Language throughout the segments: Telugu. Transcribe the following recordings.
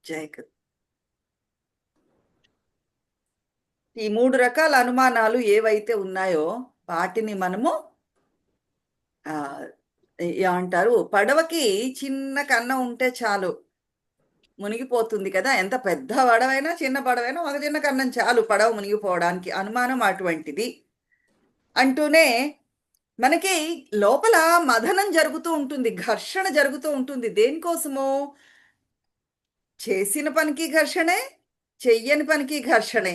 జయకర్. ఈ 3 రకాల అనుమానాలు ఏవైతే ఉన్నాయో వాటిని మనము ఆ ఏమంటారు, పడవకి చిన్న కన్నం ఉంటే చాలు మునిగిపోతుంది కదా. ఎంత పెద్ద పడవైనా చిన్న పడవైనా ఒక చిన్న కన్నం చాలు పడవ మునిగిపోవడానికి. అనుమానం అటువంటిది అంటూనే మనకి లోపల మథనం జరుగుతూ ఉంటుంది, ఘర్షణ జరుగుతూ ఉంటుంది. దేనికోసము? చేసిన పనికి ఘర్షణే, చెయ్యని పనికి ఘర్షణే.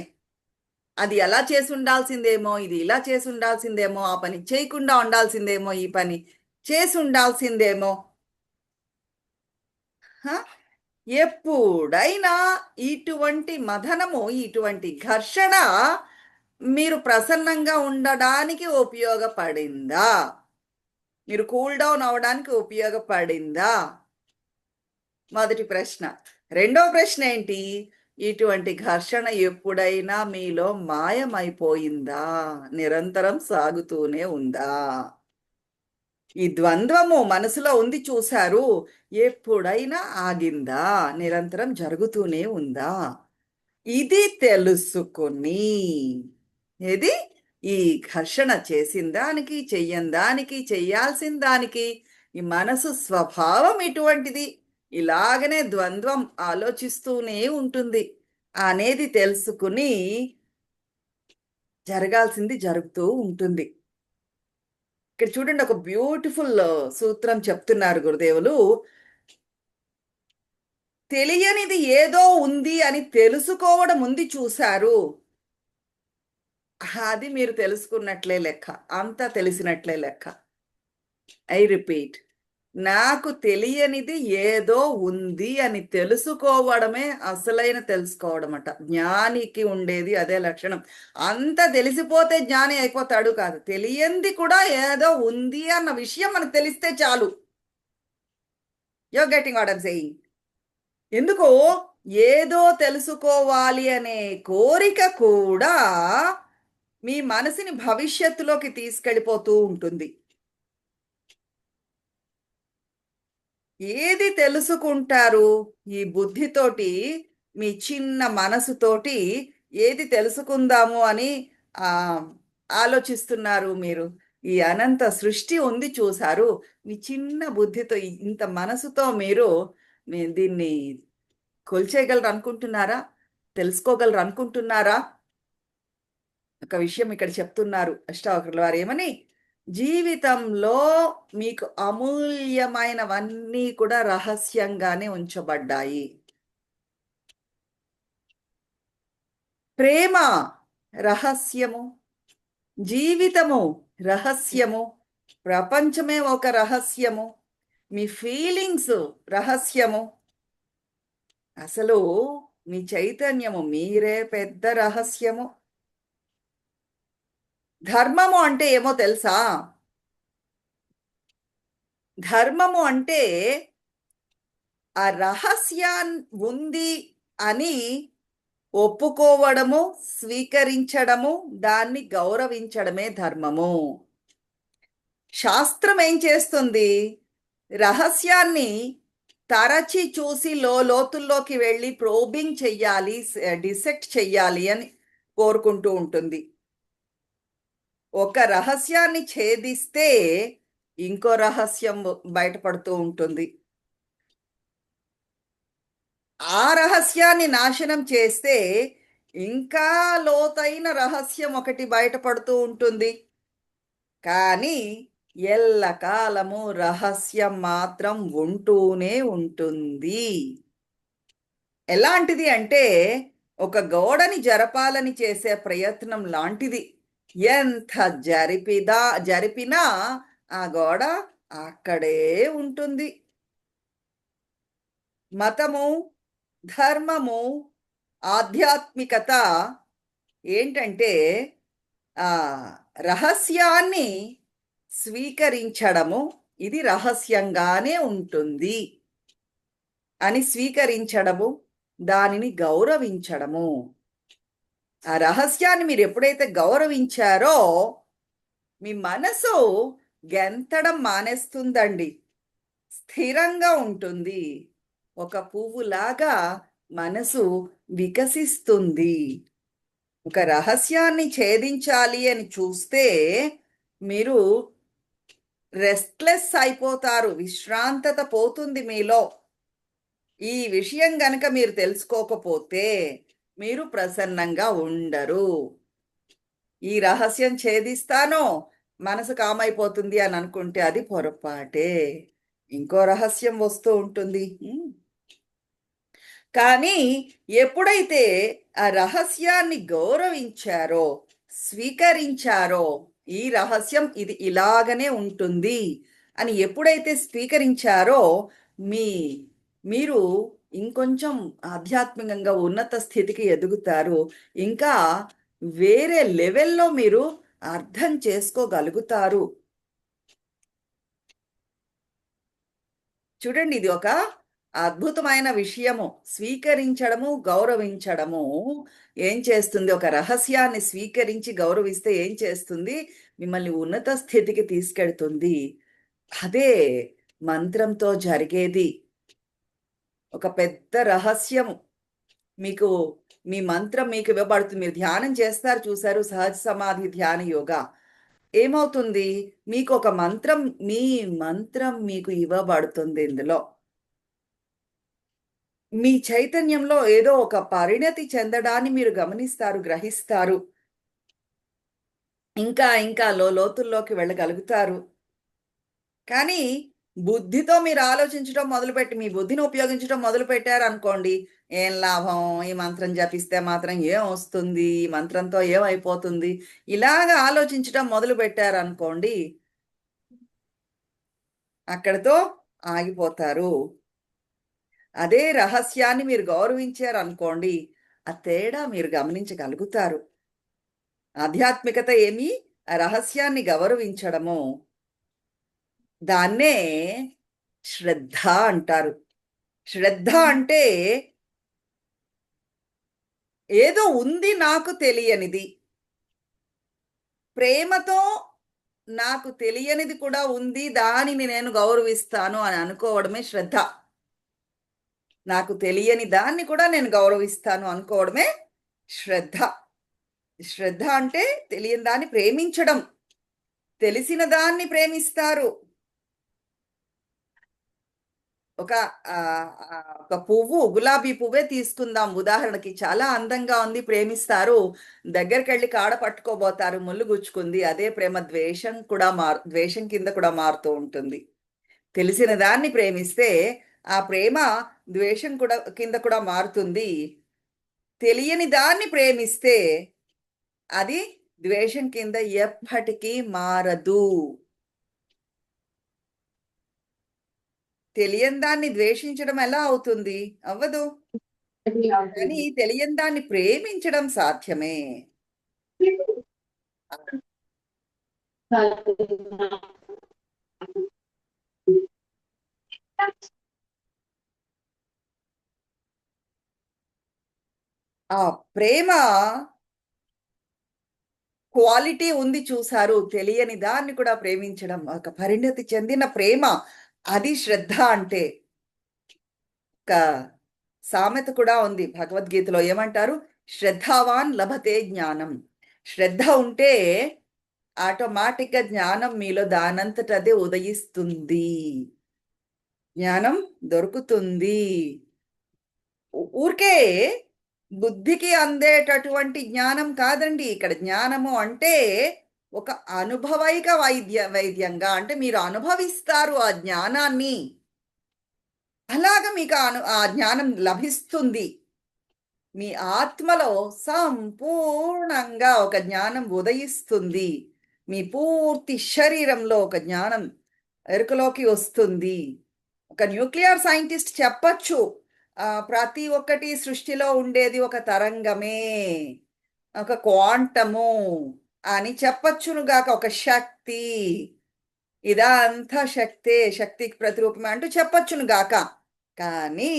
అది ఎలా చేసి ఉండాల్సిందేమో, ఇది ఇలా చేసి ఉండాల్సిందేమో, ఆ పని చేయకుండా ఉండాల్సిందేమో, ఈ పని చేసి ఉండాల్సిందేమో. హ? ఎప్పుడైనా ఇటువంటి మథనము, ఇటువంటి ఘర్షణ మీరు ప్రసన్నంగా ఉండడానికి ఉపయోగపడిందా? మీరు కూల్ డౌన్ అవడానికి ఉపయోగపడిందా? మొదటి ప్రశ్న. రెండో ప్రశ్న ఏంటి? ఇటువంటి ఘర్షణ ఎప్పుడైనా మీలో మాయమైపోయిందా? నిరంతరం సాగుతూనే ఉందా? ఈ ద్వంద్వము మనసులో ఉంది చూశారు, ఎప్పుడైనా ఆగిందా? నిరంతరం జరుగుతూనే ఉందా? ఇది తెలుసుకుని, ఏది ఈ ఘర్షణ చేసిన దానికి, చెయ్యని దానికి, చెయ్యాల్సిన దానికి ఈ మనసు స్వభావం ఇటువంటిది, ఇలాగనే ద్వంద్వం ఆలోచిస్తూనే ఉంటుంది అనేది తెలుసుకుని జరగాల్సింది జరుగుతూ ఉంటుంది. ఇక్కడ చూడండి, ఒక బ్యూటిఫుల్ సూత్రం చెప్తున్నారు గురుదేవులు. తెలియనిది ఏదో ఉంది అని తెలుసుకోవడం ఉంది చూశారు, అది మీరు తెలుసుకున్నట్లే లెక్క, అంతా తెలిసినట్లే లెక్క. ఐ రిపీట్, నాకు తెలియనిది ఏదో ఉంది అని తెలుసుకోవడమే అసలైన తెలుసుకోవడం అట. జ్ఞానికి ఉండేది అదే లక్షణం. అంత తెలిసిపోతే జ్ఞాని అయిపోతాడు కాదు, తెలియంది కూడా ఏదో ఉంది అన్న విషయం మనకు తెలిస్తే చాలు. You're getting what I'm saying? ఎందుకు? ఏదో తెలుసుకోవాలి అనే కోరిక కూడా మీ మనసుని భవిష్యత్తులోకి తీసుకెళ్ళిపోతూ ఉంటుంది. ఏది తెలుసుకుంటారు? ఈ బుద్ధితోటి, మీ చిన్న మనసుతోటి ఏది తెలుసుకుందాము అని ఆ ఆలోచిస్తున్నారు మీరు? ఈ అనంత సృష్టి ఉంది చూశారు, మీ చిన్న బుద్ధితో, ఇంత మనసుతో మీరు దీన్ని కొల్చేయగలరు అనుకుంటున్నారా? తెలుసుకోగలరు అనుకుంటున్నారా? ఒక విషయం ఇక్కడ చెప్తున్నారు అష్టావక్రుల వారు. ఏమని? జీవితంలో మీకు అమూల్యమైనవన్నీ కూడా రహస్యంగానే ఉంచబడ్డాయి. ప్రేమ రహస్యము, జీవితము రహస్యము, ప్రపంచమే ఒక రహస్యము, మీ ఫీలింగ్స్ రహస్యము, అసలు మీ చైతన్యము మీరే పెద్ద రహస్యము. ధర్మము అంటే ఏమో తెలుసా? ధర్మము అంటే ఆ రహస్యాన్ ఉంది అని ఒప్పుకోవడము, స్వీకరించడము, దాన్ని గౌరవించడమే ధర్మము. శాస్త్రం ఏం చేస్తుంది? రహస్యాన్ని తరచి చూసి లోతుల్లోకి వెళ్ళి ప్రోబింగ్ చెయ్యాలి, డిసెక్ట్ చెయ్యాలి అని కోరుకుంటూ ఉంటుంది. ఒక రహస్యాన్ని ఛేదిస్తే ఇంకో రహస్యం బయటపడుతూ ఉంటుంది. ఆ రహస్యాన్ని నాశనం చేస్తే ఇంకా లోతైన రహస్యం ఒకటి బయటపడుతూ ఉంటుంది. కానీ ఎల్లకాలము రహస్యం మాత్రం ఉంటూనే ఉంటుంది. ఎలాంటిది అంటే ఒక గోడని జరపాలని చేసే ప్రయత్నం లాంటిది. ఎంత జరిపినా ఆ గోడ అక్కడే ఉంటుంది. మతము, ధర్మము, ఆధ్యాత్మికత ఏంటంటే ఆ రహస్యాన్ని స్వీకరించడము, ఇది రహస్యంగానే ఉంటుంది అని స్వీకరించడము, దానిని గౌరవించడము. ఆ రహస్యాన్ని మీరు ఎప్పుడైతే గౌరవించారో మీ మనసు గెంతడం మానేస్తుందండి, స్థిరంగా ఉంటుంది. ఒక పువ్వులాగా మనసు వికసిస్తుంది. ఒక రహస్యాన్ని ఛేదించాలి అని చూస్తే మీరు రెస్ట్లెస్ అయిపోతారు, విశ్రాంతత పోతుంది మీలో. ఈ విషయం గనక మీరు తెలుసుకోకపోతే మీరు ప్రసన్నంగా ఉండరు. ఈ రహస్యం ఛేదిస్తాను, మనసు కామైపోతుంది అని అనుకుంటే అది పొరపాటే. ఇంకో రహస్యం వస్తూ ఉంటుంది. కానీ ఎప్పుడైతే ఆ రహస్యాన్ని గౌరవించారో, స్వీకరించారో, ఈ రహస్యం ఇది ఇలాగనే ఉంటుంది అని ఎప్పుడైతే స్వీకరించారో మీ మీరు ఇంకొంచెం ఆధ్యాత్మికంగా ఉన్నత స్థితికి ఎదుగుతారు. ఇంకా వేరే లెవెల్లో మీరు అర్థం చేసుకోగలుగుతారు. చూడండి, ఇది ఒక అద్భుతమైన విషయము. స్వీకరించడము, గౌరవించడము ఏం చేస్తుంది? ఒక రహస్యాన్ని స్వీకరించి గౌరవిస్తే ఏం చేస్తుంది? మిమ్మల్ని ఉన్నత స్థితికి తీసుకెళ్తుంది. అదే మంత్రంతో జరిగేది. ఒక పెద్ద రహస్యము. మీకు మీ మంత్రం మీకు ఇవ్వబడుతుంది. మీరు ధ్యానం చేస్తారు చూసారు, సహజ సమాధి ధ్యాన యోగా. ఏమవుతుంది? మీకు ఒక మంత్రం, మీ మంత్రం మీకు ఇవ్వబడుతుంది ఇందులో. మీ చైతన్యంలో ఏదో ఒక పరిణతి చెందడాన్ని మీరు గమనిస్తారు, గ్రహిస్తారు. ఇంకా ఇంకా లోతుల్లోకి వెళ్ళగలుగుతారు. కానీ బుద్ధితో మీరు ఆలోచించడం మొదలుపెట్టి, మీ బుద్ధిని ఉపయోగించడం మొదలుపెట్టారనుకోండి, ఏం లాభం? ఈ మంత్రం జపిస్తే మాత్రం ఏం వస్తుంది? ఈ మంత్రంతో ఏమైపోతుంది? ఇలాగ ఆలోచించడం మొదలుపెట్టారనుకోండి, అక్కడితో ఆగిపోతారు. అదే రహస్యాన్ని మీరు గౌరవించారనుకోండి, ఆ తేడా మీరు గమనించగలుగుతారు. ఆధ్యాత్మికత ఏమి? ఆ రహస్యాన్ని గౌరవించడము. దాన్నే శ్రద్ధ అంటారు. శ్రద్ధ అంటే ఏదో ఉంది నాకు తెలియనిది. ప్రేమతో నాకు తెలియనిది కూడా ఉంది, దానిని నేను గౌరవిస్తాను అని అనుకోవడమే శ్రద్ధ. నాకు తెలియని దాన్ని కూడా నేను గౌరవిస్తాను అనుకోవడమే శ్రద్ధ. శ్రద్ధ అంటే తెలియని దాన్ని ప్రేమించడం. తెలిసిన దాన్ని ప్రేమిస్తారు. ఒక ఒక పువ్వు, గులాబీ పువ్వే తీసుకుందాం ఉదాహరణకి. చాలా అందంగా ఉంది, ప్రేమిస్తారు. దగ్గరికెళ్ళి కాడ పట్టుకోబోతారు, ముళ్ళు గుచ్చుకుంది. అదే ప్రేమ ద్వేషం కింద కూడా మారుతూ ఉంటుంది. తెలిసిన దాన్ని ప్రేమిస్తే ఆ ప్రేమ ద్వేషం కూడా కింద కూడా మారుతుంది. తెలియని దాన్ని ప్రేమిస్తే అది ద్వేషం కింద ఎప్పటికీ మారదు. తెలియని దాన్ని ద్వేషించడం ఎలా అవుతుంది? అవ్వదు. కానీ తెలియని దాన్ని ప్రేమించడం సాధ్యమే. ఆ ప్రేమ క్వాలిటీ ఉంది చూసారు. తెలియని దాన్ని కూడా ప్రేమించడం, ఒక పరిణతి చెందిన ప్రేమ. అది శ్రద్ధ అంటే. ఒక సామెత కూడా ఉంది భగవద్గీతలో. ఏమంటారు? శ్రద్ధావాన్ లభతే జ్ఞానం. శ్రద్ధ ఉంటే ఆటోమేటిక్గా జ్ఞానం మీలో దానంతట అదే ఉదయిస్తుంది. జ్ఞానం దొరుకుతుంది. ఊరికే బుద్ధికి అందేటటువంటి జ్ఞానం కాదండి. ఇక్కడ జ్ఞానము అంటే ఒక అనుభవైక వైద్యంగా, అంటే మీరు అనుభవిస్తారు ఆ జ్ఞానాన్ని. అలాగ మీకు ఆ జ్ఞానం లభిస్తుంది. మీ ఆత్మలో సంపూర్ణంగా ఒక జ్ఞానం ఉదయిస్తుంది. మీ పూర్తి శరీరంలో ఒక జ్ఞానం ఎరుకలోకి వస్తుంది. ఒక న్యూక్లియర్ సైంటిస్ట్ చెప్పచ్చు, ప్రతి ఒక్కటి సృష్టిలో ఉండేది ఒక తరంగమే, ఒక క్వాంటము అని చెప్పచ్చునుగాక. ఒక శక్తి, ఇదంతా శక్తే, శక్తికి ప్రతిరూపమే అంటూ చెప్పచ్చునుగాక. కానీ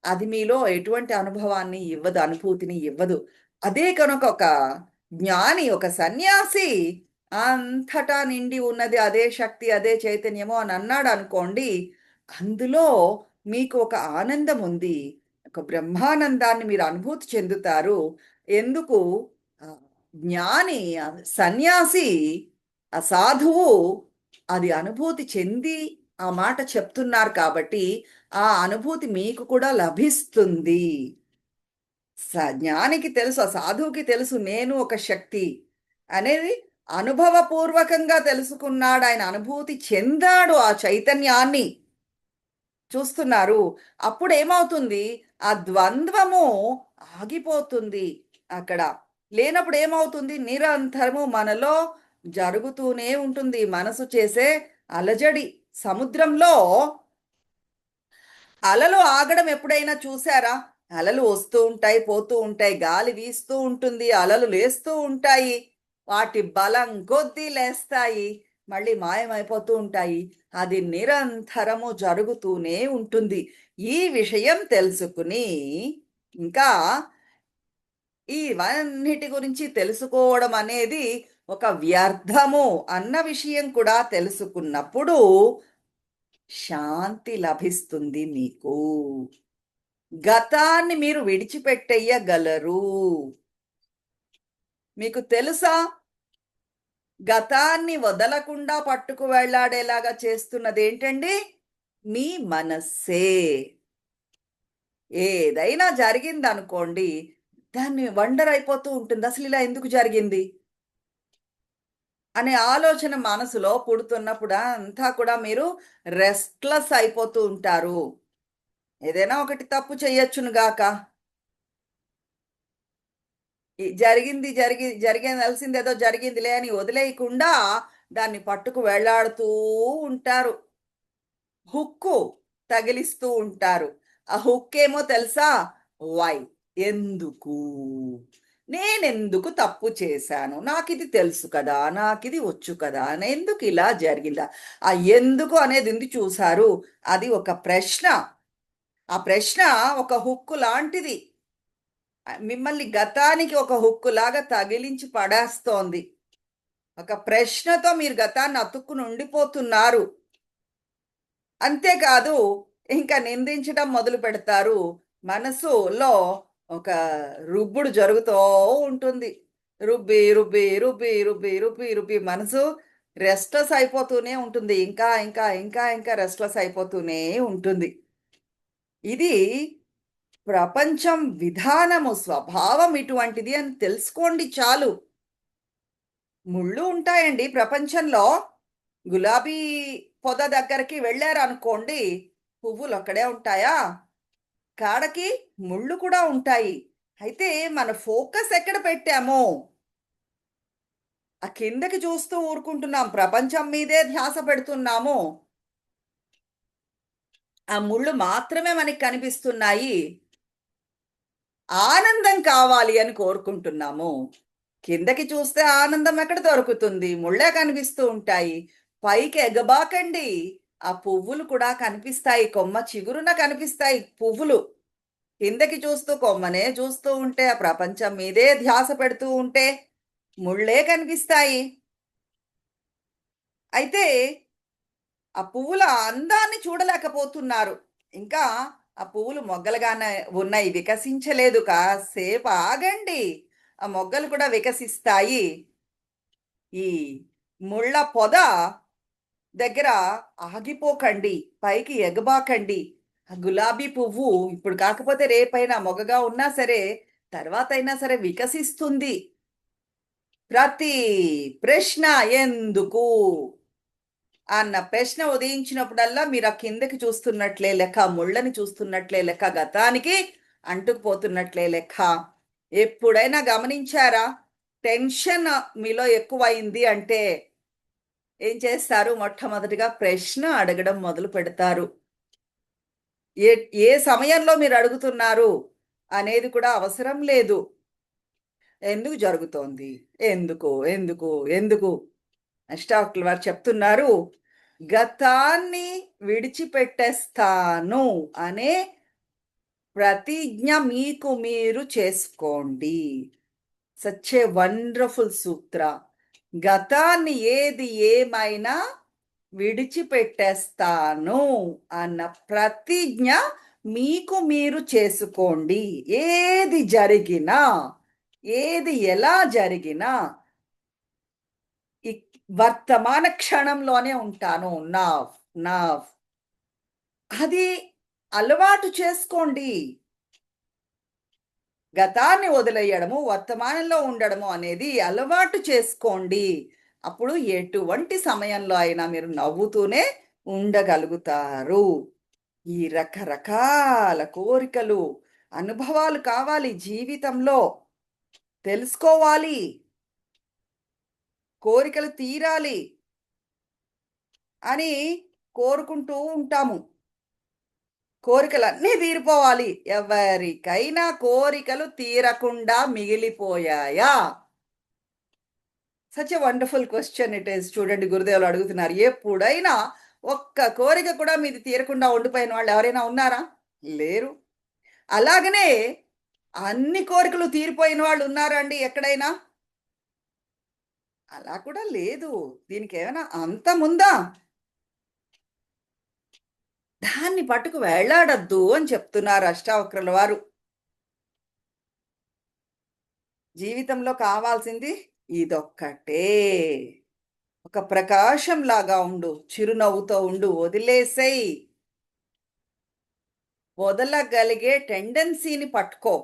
అది మీలో ఎటువంటి అనుభవాన్ని ఇవ్వదు, అనుభూతిని ఇవ్వదు. అదే కనుక ఒక జ్ఞాని, ఒక సన్యాసి అంతటా నిండి ఉన్నది అదే శక్తి, అదే చైతన్యము అని అన్నాడు అనుకోండి, అందులో మీకు ఒక ఆనందం ఉంది. ఒక బ్రహ్మానందాన్ని మీరు అనుభూతి చెందుతారు. ఎందుకు ఆ, జ్ఞాని, సన్యాసి, ఆ సాధువు అది అనుభూతి చెంది ఆ మాట చెప్తున్నారు కాబట్టి ఆ అనుభూతి మీకు కూడా లభిస్తుంది. జ్ఞానికి తెలుసు, ఆ సాధువుకి తెలుసు నేను ఒక శక్తి అనేది అనుభవపూర్వకంగా తెలుసుకున్నాడు. ఆయన అనుభూతి చెందాడు ఆ చైతన్యాన్ని. చూస్తున్నారు. అప్పుడు ఏమవుతుంది? ఆ ద్వంద్వము ఆగిపోతుంది అక్కడ. లేనప్పుడు ఏమవుతుంది? నిరంతరము మనలో జరుగుతూనే ఉంటుంది. మనసు చేసే అలజడి. సముద్రంలో అలలు ఆగడం ఎప్పుడైనా చూసారా? అలలు వస్తూ ఉంటాయి, పోతూ ఉంటాయి, గాలి వీస్తూ ఉంటుంది, అలలు లేస్తూ ఉంటాయి, వాటి బలం కొద్దీ లేస్తాయి, మళ్ళీ మాయమైపోతూ ఉంటాయి. అది నిరంతరము జరుగుతూనే ఉంటుంది. ఈ విషయం తెలుసుకుని ఇంకా ఇవన్నిటి గురించి తెలుసుకోవడం అనేది ఒక వ్యర్థము అన్న విషయం కూడా తెలుసుకున్నప్పుడు శాంతి లభిస్తుంది మీకు. గతాన్ని మీరు విడిచిపెట్టేయగలరు. మీకు తెలుసా? గతాన్ని వదలకుండా పట్టుకు వెళ్ళాడేలాగా చేస్తున్నది ఏంటండి? మీ మనస్సే. ఏదైనా జరిగిందనుకోండి, దాన్ని వండర్ అయిపోతూ ఉంటుంది. అసలు ఇలా ఎందుకు జరిగింది అనే ఆలోచన మనసులో పుడుతున్నప్పుడు అంతా కూడా మీరు రెస్ట్లెస్ అయిపోతూ ఉంటారు. ఏదైనా ఒకటి తప్పు చేయొచ్చును గాక. జరిగిందేదో జరిగిందిలే అని వదిలేయకుండా దాన్ని పట్టుకు వేళ్లాడుతూ ఉంటారు. హుక్కు తగిలిస్తూ ఉంటారు. ఆ హుక్ ఏమో తెలుసా? వై, ఎందుకు, నేనెందుకు తప్పు చేశాను, నాకిది తెలుసు కదా, నాకిది వచ్చు కదా, ఎందుకు ఇలా జరిగిందా? ఆ ఎందుకు అనేది ఉంది చూసారు, అది ఒక ప్రశ్న. ఆ ప్రశ్న ఒక హుక్కు లాంటిది. మిమ్మల్ని గతానికి ఒక హుక్కు లాగా తగిలించి పడేస్తోంది. ఒక ప్రశ్నతో మీరు గతాన్ని అతుక్కుని ఉండిపోతున్నారు. అంతేకాదు, ఇంకా నిందించడం మొదలు పెడతారు. మనసులో ఒక రుబ్బుడు జరుగుతూ ఉంటుంది. రుబ్బి రుబ్బి రుబ్బి రుబ్బి రుబ్బి రుబ్బి మనసు రెస్ట్లెస్ అయిపోతూనే ఉంటుంది. ఇంకా ఇంకా ఇంకా ఇంకా రెస్ట్లెస్ అయిపోతూనే ఉంటుంది. ఇది ప్రపంచం విధానము, స్వభావం ఇటువంటిది అని తెలుసుకోండి చాలు. ముళ్ళు ఉంటాయండి ప్రపంచంలో. గులాబీ పొద దగ్గరికి వెళ్ళారనుకోండి, పువ్వులు అక్కడే ఉంటాయా? కాడకి ముళ్ళు కూడా ఉంటాయి. అయితే మన ఫోకస్ ఎక్కడ పెట్టామో, ఆ కిందకి చూస్తూ ఊరుకుంటున్నాం, ప్రపంచం మీదే ధ్యాస పెడుతున్నాము, ఆ ముళ్ళు మాత్రమే మనకి కనిపిస్తున్నాయి, ఆనందం కావాలి అని కోరుకుంటున్నాము. కిందకి చూస్తే ఆనందం ఎక్కడ దొరుకుతుంది? ముళ్ళే కనిపిస్తూ ఉంటాయి. పైకి ఎగబాకండి, ఆ పువ్వులు కూడా కనిపిస్తాయి, కొమ్మ చిగురున కనిపిస్తాయి పువ్వులు. కిందకి చూస్తూ కొమ్మనే చూస్తూ ఉంటే, ఆ ప్రపంచం మీదే ధ్యాస పెడుతూ ఉంటే ముళ్ళే కనిపిస్తాయి. అయితే ఆ పువ్వుల అందాన్ని చూడలేకపోతున్నారు. ఇంకా ఆ పువ్వులు మొగ్గలుగానే ఉన్నాయి, వికసించలేదు. కాసేపు ఆగండి, ఆ మొగ్గలు కూడా వికసిస్తాయి. ఈ ముళ్ళ పొద దగ్గర ఆగిపోకండి, పైకి ఎగబాకండి. ఆ గులాబీ పువ్వు ఇప్పుడు కాకపోతే రేపైనా మొగగా ఉన్నా సరే, తర్వాత అయినా సరే వికసిస్తుంది. ప్రతి ప్రశ్న ఎందుకు అన్న ప్రశ్న ఉదయించినప్పుడల్లా మీరు ఆ కిందకి చూస్తున్నట్లే లెక్క, ముళ్ళని చూస్తున్నట్లే లెక్క, గతానికి అంటుకుపోతున్నట్లే లెక్క. ఎప్పుడైనా గమనించారా? టెన్షన్ మీలో ఎక్కువైంది అంటే ఏం చేస్తారు? మొట్టమొదటిగా ప్రశ్న అడగడం మొదలు పెడతారు. ఏ ఏ సమయంలో మీరు అడుగుతున్నారు అనేది కూడా అవసరం లేదు. ఎందుకు జరుగుతోంది, ఎందుకు ఎందుకు ఎందుకు అష్టావక్రుల వారు చెప్తున్నారు, గతాన్ని విడిచిపెట్టేస్తాను అనే ప్రతిజ్ఞ మీకు మీరు చేసుకోండి. సచ్ ఏ వండర్ఫుల్ సూత్ర. గతాన్ని ఏది ఏమైనా విడిచిపెట్టేస్తాను అన్న ప్రతిజ్ఞ మీకు మీరు చేసుకోండి. ఏది జరిగినా, ఏది ఎలా జరిగినా వర్తమాన క్షణంలోనే ఉంటాను. Now, now. అది అలవాటు చేసుకోండి. గతాన్ని వదిలేయడము, వర్తమానంలో ఉండడము అనేది అలవాటు చేసుకోండి. అప్పుడు ఎటువంటి సమయంలో అయినా మీరు నవ్వుతూనే ఉండగలుగుతారు. ఈ రకరకాల కోరికలు, అనుభవాలు కావాలి జీవితంలో. తెలుసుకోవాలి. కోరికలు తీరాలి అని కోరుకుంటూ ఉంటాము. కోరికలన్నీ తీరిపోవాలి. ఎవరికైనా కోరికలు తీరకుండా మిగిలిపోయాయా? Such a wonderful question it is. చూడండి, గురుదేవులు అడుగుతున్నారు. ఎప్పుడైనా ఒక్క కోరిక కూడా మీది తీరకుండా ఉండిపోయిన వాళ్ళు ఎవరైనా ఉన్నారా? లేరు. అలాగనే అన్ని కోరికలు తీరిపోయిన వాళ్ళు ఉన్నారా అండి ఎక్కడైనా? అలా కూడా లేదు. దీనికి ఏమైనా అంతముందా? దాన్ని పట్టుకు వేళ్లాడొద్దు అని చెప్తున్నారు అష్టావక్రుల వారు. జీవితంలో కావాల్సింది ఇదొక్కటే. ఒక ప్రకాశంలాగా ఉండు, చిరునవ్వుతో ఉండు, వదిలేసేయ్. వదలగలిగే టెండెన్సీని పట్టుకో.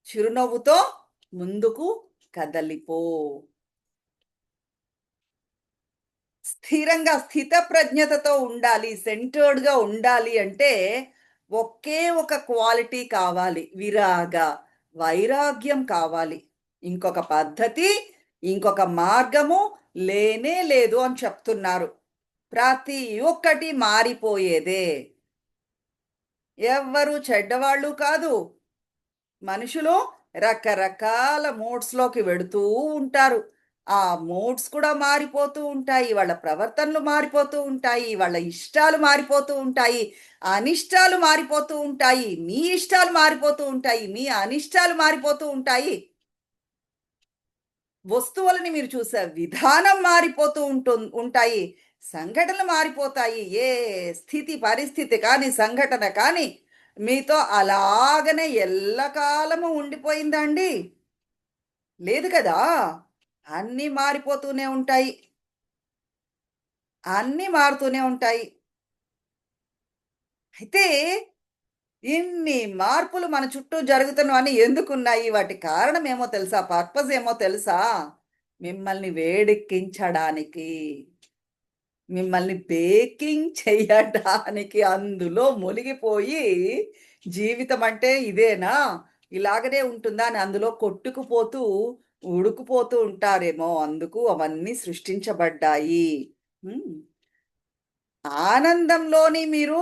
చిరునవ్వుతో ముందుకు కదలిపో. స్థిరంగా స్థిత ప్రజ్ఞతతో ఉండాలి. సెంటర్డ్‌గా ఉండాలి అంటే ఒకే ఒక క్వాలిటీ కావాలి. వైరాగ్యం కావాలి. ఇంకొక పద్ధతి, ఇంకొక మార్గము లేనే లేదు అని చెప్తున్నారు. ప్రతి ఒక్కటి మారిపోయేదే. ఎవ్వరు చెడ్డవాళ్ళు కాదు. మనుషులు రకరకాల మూడ్స్‌లోకి వెడుతూ ఉంటారు. ఆ మూడ్స్ కూడా మారిపోతూ ఉంటాయి. వాళ్ళ ప్రవర్తనలు మారిపోతూ ఉంటాయి. వాళ్ళ ఇష్టాలు మారిపోతూ ఉంటాయి. అనిష్టాలు మారిపోతూ ఉంటాయి. మీ ఇష్టాలు మారిపోతూ ఉంటాయి. మీ అనిష్టాలు మారిపోతూ ఉంటాయి. వస్తువులని మీరు చూసే విధానం మారిపోతూ ఉంటాయి. సంఘటనలు మారిపోతాయి. ఏ స్థితి, పరిస్థితి కానీ, సంఘటన కానీ మీతో అలాగనే ఎల్లకాలము ఉండిపోయిందా అండి? లేదు కదా! అన్నీ మారిపోతూనే ఉంటాయి. అన్నీ మారుతూనే ఉంటాయి. అయితే ఇన్ని మార్పులు మన చుట్టూ జరుగుతున్నవన్నీ ఎందుకున్నాయి? వాటి కారణం ఏమో తెలుసా? పర్పస్ ఏమో తెలుసా? మిమ్మల్ని వేడెక్కించడానికి. మిమ్మల్ని బేకింగ్ చెయ్యడానికి అందులో మునిగిపోయి జీవితం అంటే ఇదేనా? ఇలాగనే ఉంటుందా? అని అందులో కొట్టుకుపోతూ, ఉడుకుపోతూ ఉంటారేమో! అందుకు అవన్నీ సృష్టించబడ్డాయి. హ్మ్. ఆనందంలోని మీరు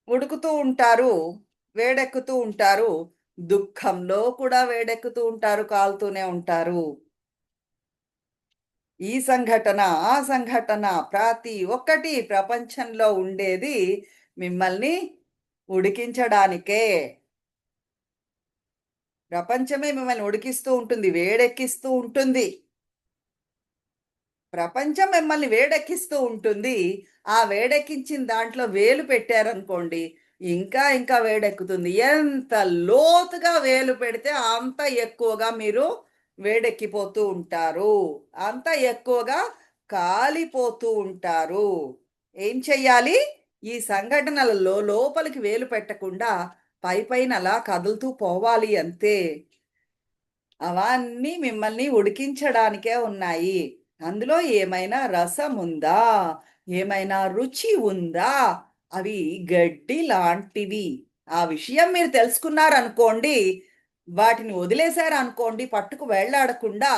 ఉడుకుతూ ఉంటారు. వేడెక్కుతూ ఉంటారు. దుఃఖంలో కూడా వేడెక్కుతూ ఉంటారు. కాలుతూనే ఉంటారు. ఈ సంఘటన, ఆ సంఘటన ప్రతి ఒక్కటి ప్రపంచంలో ఉండేది మిమ్మల్ని ఉడికించడానికే. ప్రపంచమే మిమ్మల్ని ఉడికిస్తూ ఉంటుంది. వేడెక్కిస్తూ ఉంటుంది. ప్రపంచం మిమ్మల్ని వేడెక్కిస్తూ ఉంటుంది. ఆ వేడెక్కించిన దాంట్లో వేలు పెట్టారనుకోండి, ఇంకా ఇంకా వేడెక్కుతుంది. ఎంత లోతుగా వేలు పెడితే అంత ఎక్కువగా మీరు వేడెక్కిపోతూ ఉంటారు. అంత ఎక్కువగా కాలిపోతూ ఉంటారు. ఏం చెయ్యాలి? ఈ సంఘటనలలో లోపలికి వేలు పెట్టకుండా పైపైన అలా కదులుతూ పోవాలి అంతే. అవన్నీ మిమ్మల్ని ఉడికించడానికే ఉన్నాయి. అందులో ఏమైనా రసముందా? ఏమైనా రుచి ఉందా? అవి గడ్డి లాంటివి. ఆ విషయం మీరు తెలుసుకున్నారనుకోండి, వాటిని వదిలేశారనుకోండి, పట్టుకు వేళ్ళాడకుండా,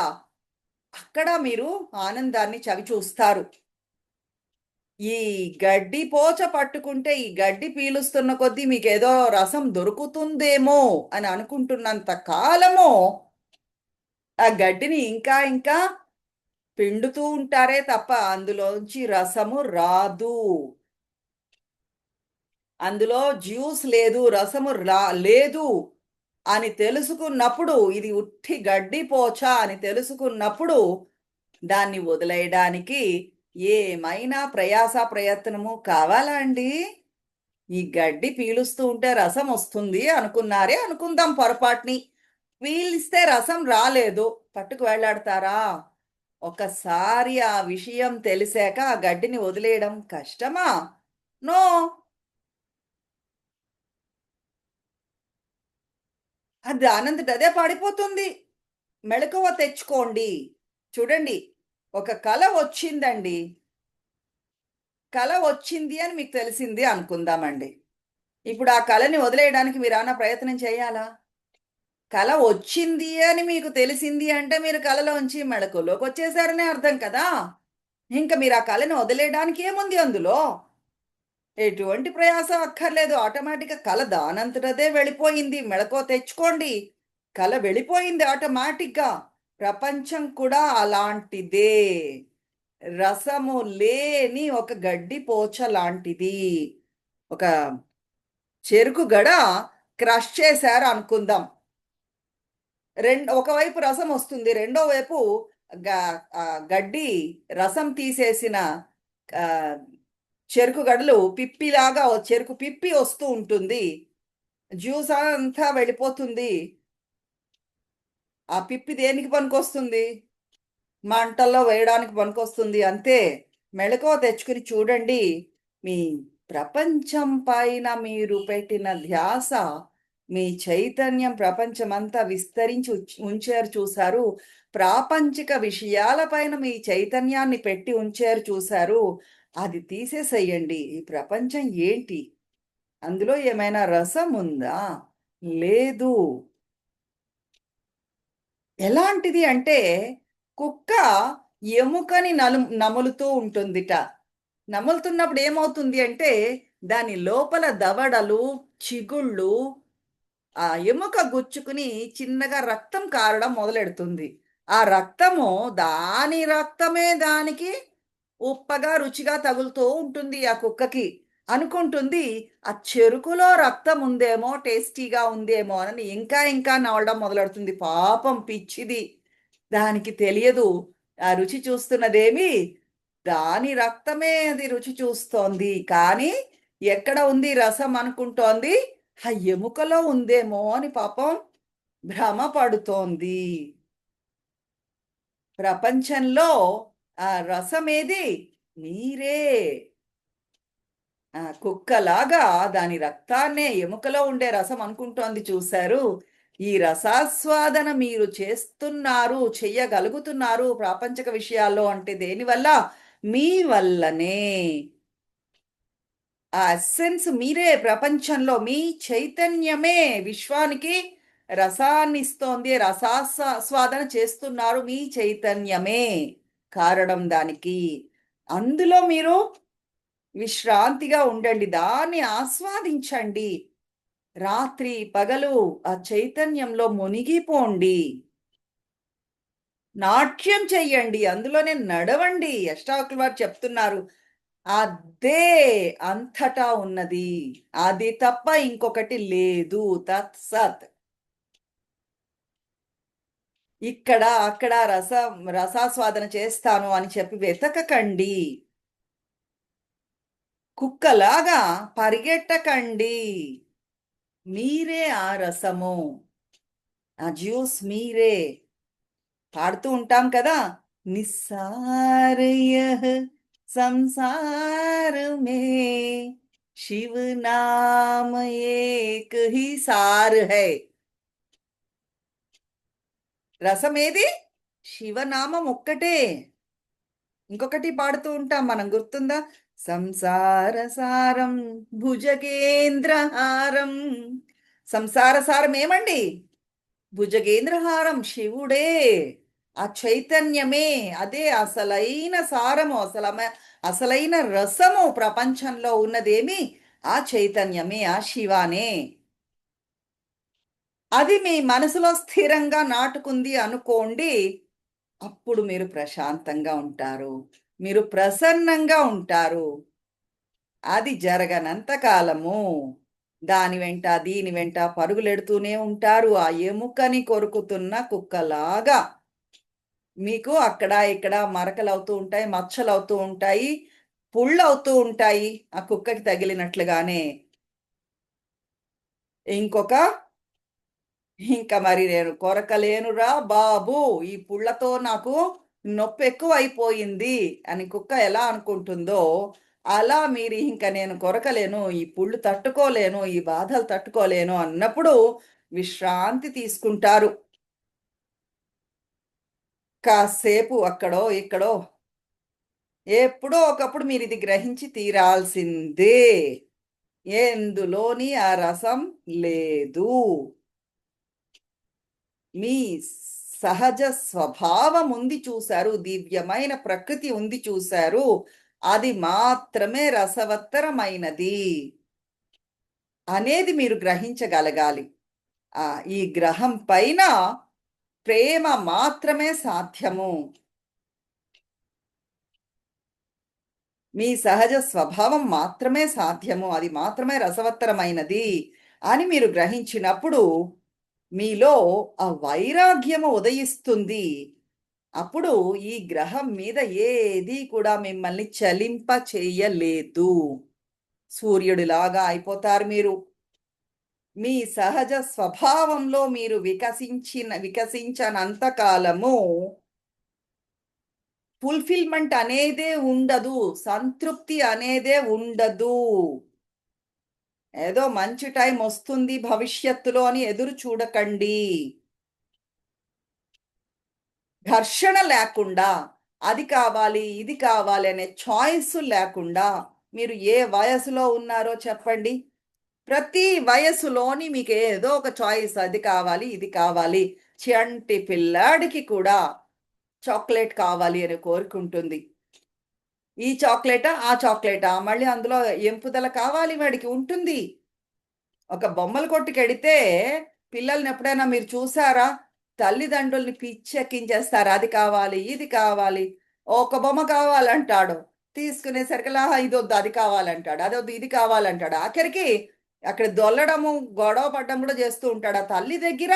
అక్కడ మీరు ఆనందాన్ని చవిచూస్తారు. ఈ గడ్డి పోచ పట్టుకుంటే, ఈ గడ్డి పీలుస్తున్న కొద్దీ మీకేదో రసం దొరుకుతుందేమో అని అనుకుంటున్నంత కాలము ఆ గడ్డిని ఇంకా ఇంకా పిండుతూ ఉంటారే తప్ప అందులోంచి రసము రాదు. అందులో జ్యూస్ లేదు, రసము లేదు అని తెలుసుకున్నప్పుడు, ఇది ఉట్టి గడ్డి పోచ అని తెలుసుకున్నప్పుడు దాన్ని వదిలేయడానికి ఏమైనా ప్రయాస ప్రయత్నము కావాలా అండి? ఈ గడ్డి పీలుస్తూ ఉంటే రసం వస్తుంది అనుకున్నారే, అనుకుందాం పొరపాటుని. పీలిస్తే రసం రాలేదు, పట్టుకు వెళ్ళాడతారా? ఒకసారి ఆ విషయం తెలిసాక ఆ గడ్డిని వదిలేయడం కష్టమా? నో. అది దానంతట అదే పడిపోతుంది. మెళకువ తెచ్చుకోండి. చూడండి, ఒక కల వచ్చిందండి. కల వచ్చింది అని మీకు తెలిసింది అనుకుందామండి. ఇప్పుడు ఆ కలని వదిలేయడానికి మీరేమన్నా ప్రయత్నం చేయాలా? కల వచ్చింది అని మీకు తెలిసింది అంటే మీరు కలలోంచి మెళకువలోకి వచ్చేసారనే అర్థం కదా! ఇంక మీరు ఆ కలని వదిలేయడానికి ఏముంది అందులో? ఎటువంటి ప్రయాస అక్కర్లేదు. ఆటోమేటిక్‌గా కల దానంతటదే వెళ్ళిపోయింది. మెళకువ తెచ్చుకోండి. కల వెళ్ళిపోయింది ఆటోమేటిక్‌గా. ప్రపంచం కూడా అలాంటిదే. రసము లేని ఒక గడ్డి పోచ లాంటిది. ఒక చెరుకు గడ క్రష్ చేశారు అనుకుందాం. ఒకవైపు రసం వస్తుంది. రెండో వైపు గడ్డి రసం తీసేసిన ఆహ్, చెరుకు గడలు పిప్పిలాగా చెరుకు పిప్పి వస్తూ ఉంటుంది. జ్యూస్ అంతా వెళ్ళిపోతుంది. ఆ పిప్పి దేనికి పనికొస్తుంది? మంటల్లో వేయడానికి పనికొస్తుంది అంతే. మెళకువ తెచ్చుకొని చూడండి. మీ ప్రపంచం పైన మీరు పెట్టిన ధ్యాస, మీ చైతన్యం ప్రపంచమంతా విస్తరించి ఉంచారు చూసారు. ప్రాపంచిక విషయాల పైన మీ చైతన్యాన్ని పెట్టి ఉంచారు చూసారు. అది తీసేసేయండి. ఈ ప్రపంచం ఏంటి? అందులో ఏమైనా రసం ఉందా? లేదు. ఎలాంటిది అంటే, కుక్క ఎముకని నములుతూ ఉంటుందిట. నములుతున్నప్పుడు ఏమవుతుంది అంటే, దాని లోపల దవడలు, చిగుళ్ళు ఆ ఎముక గుచ్చుకుని చిన్నగా రక్తం కారడం మొదలెడుతుంది. ఆ రక్తము దాని రక్తమే దానికి ఉప్పగా, రుచిగా తగులుతూ ఉంటుంది ఆ కుక్కకి. అనుకుంటుంది ఆ చెరుకులో రక్తం ఉందేమో, టేస్టీగా ఉందేమో అని ఇంకా ఇంకా నమలడం మొదలెడుతుంది. పాపం పిచ్చిది. దానికి తెలియదు. ఆ రుచి చూస్తున్నదేమి దాని రక్తమే అది రుచి చూస్తోంది. కానీ ఎక్కడ ఉంది రసం అనుకుంటోంది. ఆ ఎముకలో ఉందేమో అని పాపం భ్రమ పడుతోంది. ప్రపంచంలో ఆ రసమేది? నీరే. కుక్కలాగా దాని రక్తాన్నే ఎముకలో ఉండే రసం అనుకుంటోంది చూశారు. ఈ రసాస్వాదన మీరు చేస్తున్నారు, చెయ్యగలుగుతున్నారు ప్రాపంచిక విషయాల్లో అంటే దేనివల్ల? మీ వల్లనే. ఆ ఎస్సెన్స్ మీరే ప్రపంచంలో. మీ చైతన్యమే విశ్వానికి రసాన్నిస్తోంది. రసాస్వాదన చేస్తున్నారు మీ చైతన్యమే కారణం దానికి. అందులో మీరు విశ్రాంతిగా ఉండండి. దాన్ని ఆస్వాదించండి. రాత్రి, పగలు ఆ చైతన్యంలో మునిగిపోండి. నాట్యం చెయ్యండి. అందులోనే నడవండి. అష్టావకుల వారు చెప్తున్నారు. అదే అంతటా ఉన్నది. అది తప్ప ఇంకొకటి లేదు. తత్సత్. ఇక్కడ, అక్కడ రసాస్వాదన చేస్తాను అని చెప్పి వెతకకండి. కుక్కలాగా పరిగెట్టకండి. మీరే ఆ రసము. ఆ జ్యూస్ మీరే. పాడుతూ ఉంటాం కదా! నిస్సార యహ్ సంసాर में शिव नाम एक ही सार है. రసమేది? శివనామం ఒక్కటే. ఇంకొకటి పాడుతూ ఉంటాం మనం గుర్తుందా? సంసార సారం భుజగేంద్రహారం. సంసార సారం ఏమండి? భుజగేంద్రహారం శివుడే. ఆ చైతన్యమే. అదే అసలైన సారము. అసలైన రసము ప్రపంచంలో ఉన్నదేమి? ఆ చైతన్యమే, ఆ శివానే. అది మీ మనసులో స్థిరంగా నాటుకుంది అనుకోండి. అప్పుడు మీరు ప్రశాంతంగా ఉంటారు. మీరు ప్రసన్నంగా ఉంటారు. అది జరగనంత కాలము దాని వెంట, దీని వెంట పరుగులెడుతూనే ఉంటారు. ఆ ఎముకని కొరుకుతున్న కుక్కలాగా. మీకు అక్కడ ఇక్కడ మరకలు అవుతూ ఉంటాయి, మచ్చలు అవుతూ ఉంటాయి, పుళ్ళు అవుతూ ఉంటాయి ఆ కుక్కకి తగిలినట్లుగానే. ఇంకొక ఇంకా మరి నేను కొరకలేనురా బాబు, ఈ పుళ్ళతో నాకు నొప్పి ఎక్కువ అయిపోయింది అని కుక్క ఎలా అనుకుంటుందో, అలా మీరు ఇంక నేను కొరకలేను, ఈ పుళ్ళు తట్టుకోలేను, ఈ బాధలు తట్టుకోలేను అన్నప్పుడు విశ్రాంతి తీసుకుంటారు. కాసేపు అక్కడో ఇక్కడో ఎప్పుడో ఒకప్పుడు మీరు ఇది గ్రహించి తీరాల్సిందే. ఎందులోని ఆ రసం లేదు. మీ సహజ స్వభావం ఉంది చూశారు, దివ్యమైన ప్రకృతి ఉంది చూశారు, అది మాత్రమే రసవత్తరమైనది అనేది మీరు గ్రహించగలగాలి. ఆ ఈ గ్రహం పైన ప్రేమ మాత్రమే సాధ్యము. మీ సహజ స్వభావం మాత్రమే సాధ్యము, అది మాత్రమే రసవత్తరమైనది అని మీరు గ్రహించినప్పుడు మీలో ఆ వైరాగ్యము ఉదయిస్తుంది. అప్పుడు ఈ గ్రహం మీద ఏది కూడా మిమ్మల్ని చలింప చేయలేదు. సూర్యుడిలాగా అయిపోతారు మీరు. మీ సహజ స్వభావంలో మీరు వికసించనంత కాలము ఫుల్ఫిల్మెంట్ అనేదే ఉండదు. సంతృప్తి అనేదే ఉండదు. ఏదో మంచి టైం వస్తుంది భవిష్యత్తులో అని ఎదురు చూడకండి. ఘర్షణ లేకుండా, అది కావాలి, ఇది కావాలి అనే చాయిస్ లేకుండా మీరు ఏ వయసులో ఉన్నారో చెప్పండి. ప్రతి వయసులోని మీకు ఏదో ఒక చాయిస్, అది కావాలి, ఇది కావాలి. చంటి పిల్లాడికి కూడా చాక్లెట్ కావాలి అని కోరుకుంటుంది. ఈ చాక్లెటా, ఆ చాక్లెటా, మళ్ళీ అందులో ఎంపుదల కావాలి వాడికి ఉంటుంది. ఒక బొమ్మల కొట్టుకెడితే పిల్లల్ని ఎప్పుడైనా మీరు చూసారా? తల్లిదండ్రుల్ని పిచ్చెక్కించేస్తారు. అది కావాలి, ఇది కావాలి. ఒక బొమ్మ కావాలంటాడు. తీసుకునేసరికల్లా ఇదొద్దు, అది కావాలంటాడు. అదొద్దు, ఇది కావాలంటాడు. ఆఖరికి అక్కడ దొల్లడము, గొడవ పడడం కూడా చేస్తూ ఉంటాడు. ఆ తల్లి దగ్గర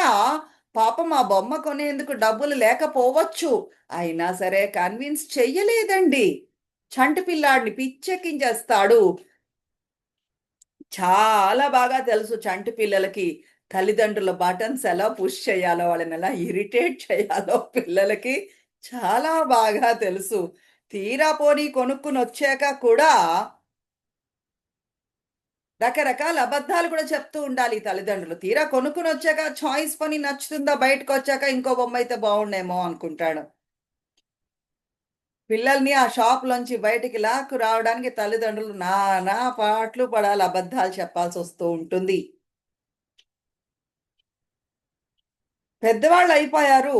పాపం ఆ బొమ్మ కొనేందుకు డబ్బులు లేకపోవచ్చు. అయినా సరే కన్విన్స్ చెయ్యలేదండి. చంటి పిల్లాడిని పిచ్చెక్కించేస్తాడు. చాలా బాగా తెలుసు చంటి పిల్లలకి తల్లిదండ్రుల బటన్స్ ఎలా పుష్ చేయాలో, వాళ్ళని ఎలా ఇరిటేట్ చేయాలో పిల్లలకి చాలా బాగా తెలుసు. తీరా పోనీ కొనుక్కునొచ్చాక కూడా రకరకాల అబద్ధాలు కూడా చెప్తూ ఉండాలి ఈ తల్లిదండ్రులు. తీరా కొనుక్కునొచ్చాక చాయిస్ పని నచ్చుతుందా, బయటకొచ్చాక ఇంకో బొమ్మయితే బావుండేమో అనుకుంటాడు. పిల్లల్ని ఆ షాప్‌లోంచి బయటికి లాక్కు రావడానికి తల్లిదండ్రులు నానా పాట్లు పడాలి, అబద్ధాలు చెప్పాల్సొస్తూ ఉంటుంది. పెద్దవాళ్ళయిపోయారు.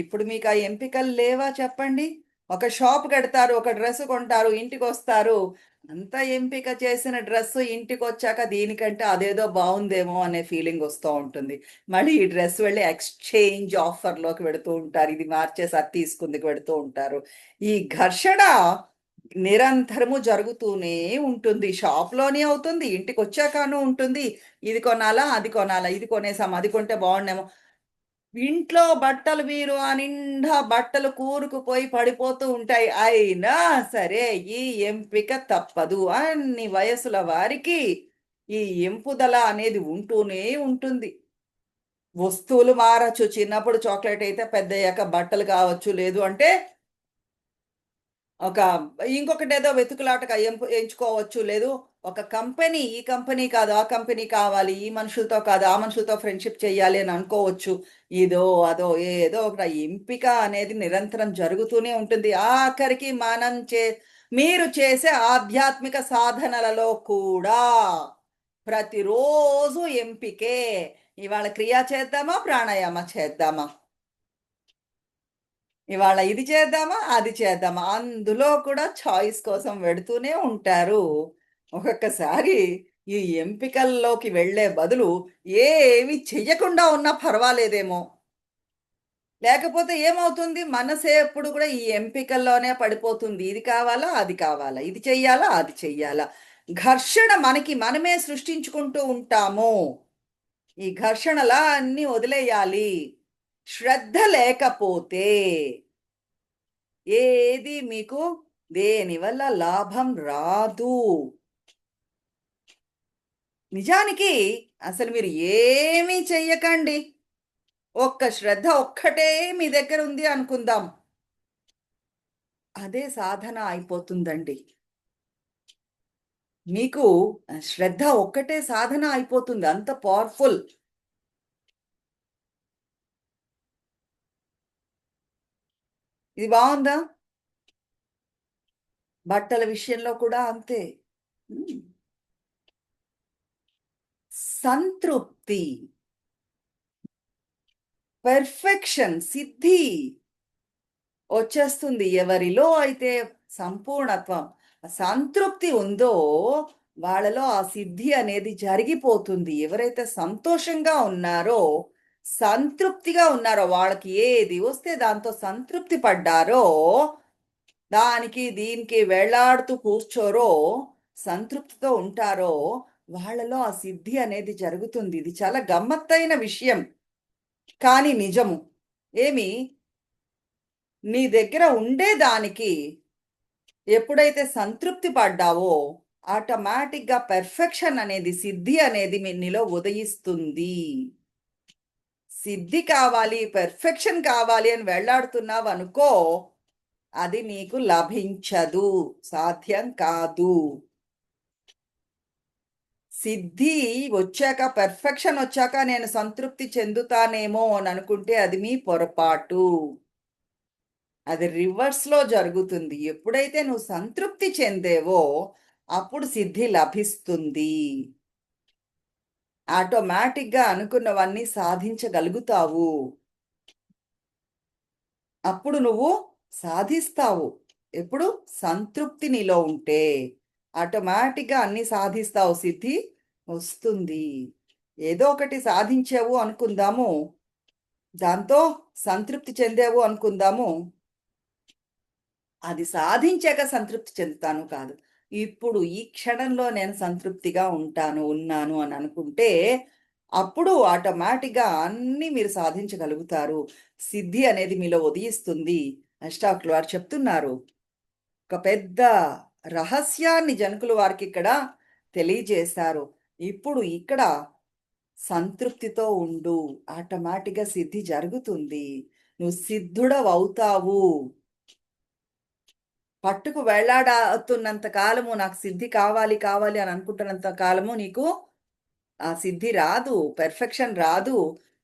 ఇప్పుడు మీకా ఎంపికలు లేవా చెప్పండి? ఒక షాప్‌కెడతారు, ఒక డ్రెస్ కొంటారు, ఇంటికొస్తారు. అంత ఎంపిక చేసిన డ్రెస్సు ఇంటికొచ్చాక దీనికంటే అదేదో బావుందేమో అనే ఫీలింగొస్తూ ఉంటుంది. మళ్ళీ ఈ డ్రెస్ వెళ్ళి ఎక్స్‌చేంజ్ ఆఫర్‌లోకి వెడుతూ ఉంటారు. ఇది మార్చేసి అది తీసుకుందుకు వెడుతూ ఉంటారు. ఈ ఘర్షణ నిరంతరము జరుగుతూనే ఉంటుంది. షాప్‌లోని అవుతుంది, ఇంటికొచ్చాకను ఉంటుంది. ఇది కొనాలా? అది కొనాలా? ఇది కొనేసాం, అది కొంటే బావుండేమో. ఇంట్లో బట్టలు బీరువా నిండా బట్టలు కూరుకుపోయి పడిపోతూ ఉంటాయి. అయినా సరే ఈ ఎంపిక తప్పదు. అన్ని వయసుల వారికి ఈ ఎంపుదల అనేది ఉంటూనే ఉంటుంది. వస్తువులు మారచ్చు. చిన్నప్పుడు చాక్లెట్ అయితే పెద్దయ్యాక బట్టలు కావచ్చు. లేదు అంటే ఒక ఇంకొకటేదో వెతుకులాటగా ఎంచుకోవచ్చు. లేదు ఒక కంపెనీ, ఈ కంపెనీ కాదు, ఆ కంపెనీ కావాలి. ఈ మనుషులతో కాదు, ఆ మనుషులతో ఫ్రెండ్‌షిప్ చేయాలి అని అనుకోవచ్చు. ఇదో, అదో ఏదో ఒక ఎంపిక అనేది నిరంతరం జరుగుతూనే ఉంటుంది. ఆఖరికి మీరు చేసే ఆధ్యాత్మిక సాధనలలో కూడా ప్రతిరోజు ఎంపికే. ఇవాళ క్రియ చేద్దామా? ప్రాణాయామ చేద్దామా? ఇవాళ ఇది చేద్దామా? అది చేద్దామా? అందులో కూడా చాయిస్ కోసం వెడుతూనే ఉంటారు. ఒక్కొక్కసారి ఈ ఎంపికల్లోకి వెళ్ళే బదులు ఏమి చెయ్యకుండా ఉన్నా పర్వాలేదేమో! లేకపోతే ఏమవుతుంది? మనసే ఎప్పుడు కూడా ఈ ఎంపికల్లోనే పడిపోతుంది. ఇది కావాలా? అది కావాలా? ఇది చెయ్యాలా? అది చెయ్యాలా? ఘర్షణ మనకి మనమే సృష్టించుకుంటూ ఉంటాము. ఈ ఘర్షణలన్నీ వదిలేయాలి. శ్రద్ధ లేకపోతే ఏది మీకు దేనివల్ల లాభం రాదు. నిజానికి అసలు మీరు ఏమీ చెయ్యకండి. ఒక్క శ్రద్ధ ఒక్కటే మీ దగ్గర ఉంది అనుకుందాం. అదే సాధన అయిపోతుందండి. మీకు శ్రద్ధ ఒక్కటే సాధన అయిపోతుంది. అంత పవర్‌ఫుల్. ఇది బావుందా? బట్టల విషయంలో కూడా అంతే. హ్మ్. సంతృప్తి, పెర్ఫెక్షన్, సిద్ధి వచ్చేస్తుంది. ఎవరిలో అయితే సంపూర్ణత్వం, సంతృప్తి ఉందో వాళ్ళలో ఆ సిద్ధి అనేది జరిగిపోతుంది. ఎవరైతే సంతోషంగా ఉన్నారో, సంతృప్తిగా ఉన్నారో, వాళ్ళకి ఏది వస్తే దాంతో సంతృప్తి పడ్డారో, దానికి దీనికి వేళ్లాడుతూ కూర్చోరో, సంతృప్తితో ఉంటారో, వాళ్ళలో ఆ సిద్ధి అనేది జరుగుతుంది. ఇది చాలా గమ్మత్తైన విషయం. కానీ నిజము. ఏమి నీ దగ్గర ఉండేదానికి ఎప్పుడైతే సంతృప్తి పడ్డావో, ఆటోమేటిక్‌గా పెర్ఫెక్షన్ అనేది, సిద్ధి అనేది నీలో ఉదయిస్తుంది. సిద్ధి కావాలి, పెర్ఫెక్షన్ కావాలి అని వెళ్లాడుతున్నావనుకో, అది నీకు లభించదు. సాధ్యం కాదు. సిద్ధి వచ్చాక, పెర్ఫెక్షన్ వచ్చాక నేను సంతృప్తి చెందుతానేమో అని అనుకుంటే అది మీ పొరపాటు. అది రివర్స్‌లో జరుగుతుంది. ఎప్పుడైతే నువ్వు సంతృప్తి చెందేవో, అప్పుడు సిద్ధి లభిస్తుంది. ఆటోమేటిక్‌గా అనుకున్నవన్నీ సాధించగలుగుతావు. అప్పుడు నువ్వు సాధిస్తావు. ఎప్పుడు? సంతృప్తి నీలో ఉంటే. ఆటోమేటిక్‌గా అన్నీ సాధిస్తావు. సిద్ధి వస్తుంది. ఏదో ఒకటి సాధించావు అనుకుందాము. దాంతో సంతృప్తి చెందావు అనుకుందాము. అది సాధించాక సంతృప్తి చెందుతాను కాదు. ఇప్పుడు ఈ క్షణంలో నేను సంతృప్తిగా ఉన్నాను అని అనుకుంటే, అప్పుడు ఆటోమేటిక్‌గా అన్నీ మీరు సాధించగలుగుతారు. సిద్ధి అనేది మీలో ఉదయిస్తుంది. అష్టావకులు వారు చెప్తున్నారు. ఒక పెద్ద రహస్యాన్ని జనకులు వారికిక్కడ తెలియజేశారు. ఇప్పుడు ఇక్కడ సంతృప్తితో ఉండు. ఆటోమేటిక్‌గా సిద్ధి జరుగుతుంది. నువ్వు సిద్ధుడవవుతావు. పట్టుకు వేళ్లాడుతున్నంత కాలము నాకు సిద్ధి కావాలి, కావాలి అని అనుకుంటున్నంత కాలము నీకు ఆ సిద్ధి రాదు. పెర్ఫెక్షన్ రాదు.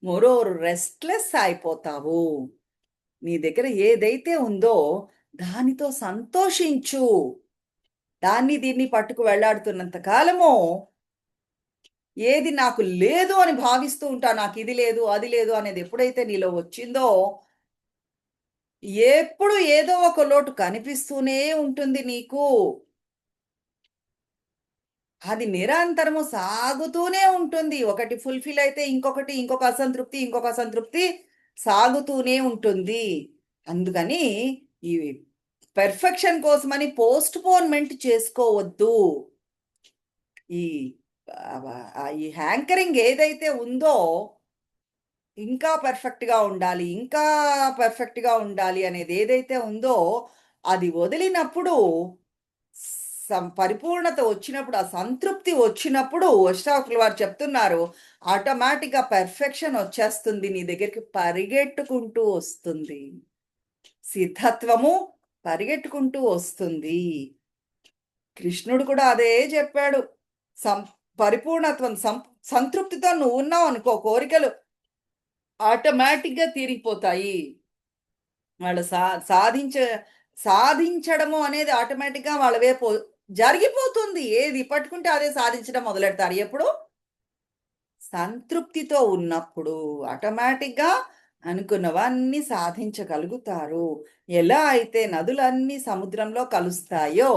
మోరోవర్ రెస్ట్‌లెస్ అయిపోతావు. నీ దగ్గర ఏదైతే ఉందో దానితో సంతోషించు. దాన్ని దీన్ని పట్టుకు వేళ్లాడుతున్నంత కాలము ఏది నాకు లేదు అని భావిస్తూ ఉంటా. నాకిది లేదు, అది లేదు అనేది ఎప్పుడైతే నీలో వచ్చిందో, ఎప్పుడు ఏదో ఒక లోటు కనిపిస్తూనే ఉంటుంది నీకు. అది నిరంతరము సాగుతూనే ఉంటుంది. ఒకటి ఫుల్‌ఫిల్ అయితే ఇంకొకటి, ఇంకొక అసంతృప్తి సాగుతూనే ఉంటుంది. అందుకని ఈ పెర్ఫెక్షన్ కోసమని పోస్ట్‌పోన్‌మెంట్ చేసుకోవద్దు. ఈ ఈ హ్యాంకరింగ్ ఏదైతే ఉందో, ఇంకా పర్ఫెక్ట్‌గా ఉండాలి, ఇంకా పర్ఫెక్ట్‌గా ఉండాలి అనేది ఏదైతే ఉందో, అది వదిలినప్పుడు పరిపూర్ణత వచ్చినప్పుడు, ఆ సంతృప్తి వచ్చినప్పుడు అష్టావకులు వారు చెప్తున్నారు, ఆటోమేటిక్‌గా పెర్ఫెక్షన్ వచ్చేస్తుంది. నీ దగ్గరికి పరిగెట్టుకుంటూ వస్తుంది. సిద్ధత్వము పరిగెట్టుకుంటూ వస్తుంది. కృష్ణుడు కూడా అదే చెప్పాడు. సం పరిపూర్ణత్వం సంతృప్తితో నువ్వున్నావనుకో కోరికలు ఆటోమేటిక్‌గా తీరిపోతాయి. వాళ్ళు సాధించ సాధించడము అనేది ఆటోమేటిక్‌గా వాళ్ళ వైపు జరిగిపోతుంది. ఏది పట్టుకుంటే అదే సాధించడం మొదలెడతారు. ఎప్పుడు? సంతృప్తితో ఉన్నప్పుడు ఆటోమేటిక్‌గా అనుకున్నవన్నీ సాధించగలుగుతారు. ఎలా అయితే నదులన్నీ సముద్రంలో కలుస్తాయో,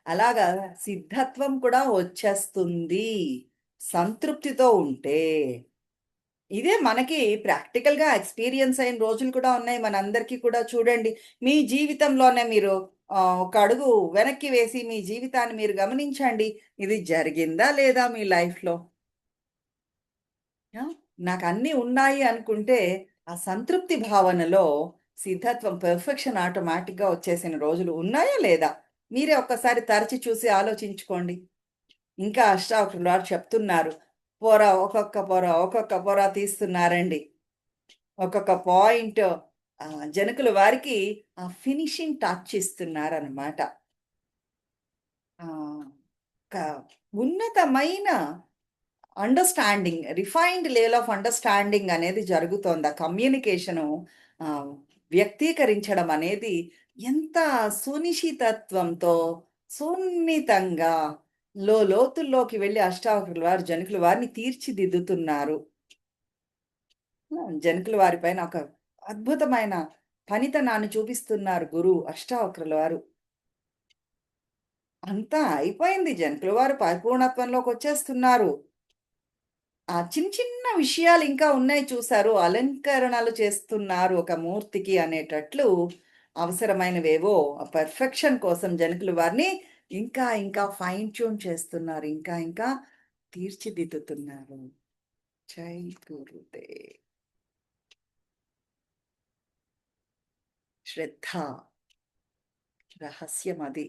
అలాగా సిద్ధత్వం కూడా వచ్చేస్తుంది. సంతృప్తితో ఉంటే. ఇదే మనకి ప్రాక్టికల్‌గా ఎక్స్‌పీరియన్స్ అయిన రోజులు కూడా ఉన్నాయి. మనందరికీ కూడా చూడండి. మీ జీవితంలోనే మీరు ఒక అడుగు వెనక్కి వేసి మీ జీవితాన్ని మీరు గమనించండి. ఇది జరిగిందా లేదా మీ లైఫ్‌లో? ఆ! నాకన్నీ ఉన్నాయి అనుకుంటే, ఆ సంతృప్తి భావనలో సిద్ధత్వం, పెర్ఫెక్షన్ ఆటోమేటిక్‌గా వచ్చేసిన రోజులు ఉన్నాయా లేదా? మీరే ఒక్కసారి తరచి చూసి ఆలోచించుకోండి. ఇంకా అష్టావక్రుల వారు చెప్తున్నారు. ఒక్కొక్క పొర తీస్తున్నారండి. ఒక్కొక్క పాయింట్ జనకుల వారికి ఆ ఫినిషింగ్ టచ్ ఇస్తున్నారనమాట. ఆహ్, ఒక ఉన్నతమైన రిఫైన్డ్ లెవెల్ ఆఫ్ అండర్‌స్టాండింగ్ అనేది జరుగుతోంది. ఆ కమ్యూనికేషను ఆహ్, వ్యక్తీకరించడం అనేది ఎంత సునిశితత్వంతో, సున్నితంగా లోతుల్లోకి వెళ్లి అష్టావక్రుల వారు, జనకుల వారిని తీర్చిదిద్దుతున్నారు. జనకుల వారి పైన ఒక అద్భుతమైన పనితనాన్ని చూపిస్తున్నారు గురువు అష్టావక్రుల వారు. అంతా అయిపోయింది. జనకుల వారు పరిపూర్ణత్వంలోకొచ్చేస్తున్నారు. ఆ చిన్న చిన్న విషయాలు ఇంకా ఉన్నాయి చూసారు. అలంకరణలు చేస్తున్నారు ఒక మూర్తికి అనేటట్లు అవసరమైనవేవో ఆ పెర్ఫెక్షన్ కోసం జనకుల వారిని ఇంకా ఇంకా ఫైన్ ట్యూన్ చేస్తున్నారు. ఇంకా ఇంకా తీర్చిదిద్దుతున్నారు. జై గురుదేవ్. శ్రద్ధ రహస్యం అది.